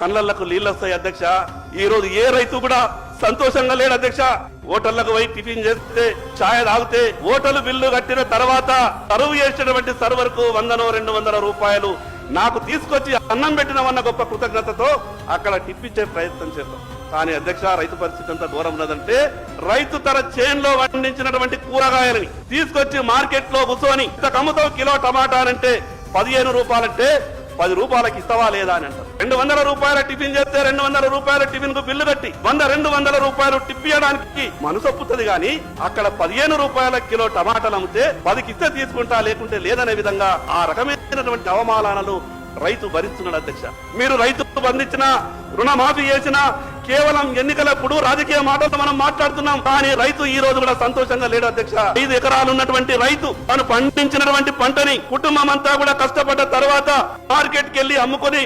కళ్ళకు నీళ్ళు వస్తాయి అధ్యక్ష. ఈ రోజు ఏ రైతు కూడా సంతోషంగా లేడు అధ్యక్ష. హోటళ్లకు పోయి టిఫిన్ చేస్తే, ఛాయ్ తాగితే, హోటల్ బిల్లు కట్టిన తర్వాత సర్వ్ చేసినటువంటి సర్వర్ కు 100-200 రూపాయలు నాకు తీసుకొచ్చి అన్నం పెట్టినవన్న గొప్ప కృతజ్ఞతతో అక్కడ టిప్పించే ప్రయత్నం చేద్దాం. కానీ అధ్యక్ష, రైతు పరిస్థితి ఎంత దూరం ఉన్నదంటే, రైతు తన చేన్లో పండించినటువంటి కూరగాయలని తీసుకొచ్చి మార్కెట్ లో కూర్చొని ఇంతకు అమ్ముతావు కిలో టమాటా అంటే 15 రూపాయలంటే 10 రూపాయలకి ఇస్తావా లేదా అని అంటారు. 200 రూపాయల టిఫిన్ చేస్తే 200 రూపాయల టిఫిన్ కు బిల్లు కట్టి 100-200 రూపాయలు టిప్పియడానికి మనసొప్పుతుంది. కానీ అక్కడ 15 రూపాయల కిలో టమాటాలు అమ్మితే 10కి ఇస్తే తీసుకుంటా, లేకుంటే లేదనే విధంగా ఆ రకమైనటువంటి అవమానాలను రైతు భరిస్తున్నాడు అధ్యక్ష. మీరు రైతు బంధించిన, రుణమాఫీ చేసిన కేవలం ఎన్నికలప్పుడు రాజకీయ మాటలతో మనం మాట్లాడుతున్నాం. కానీ రైతు ఈ రోజు కూడా సంతోషంగా లేడు అధ్యక్ష. 5 ఎకరాలు ఉన్నటువంటి రైతు తను పండించినటువంటి పంటని కుటుంబం అంతా కూడా కష్టపడ్డ తర్వాత మార్కెట్ కి వెళ్లి అమ్ముకొని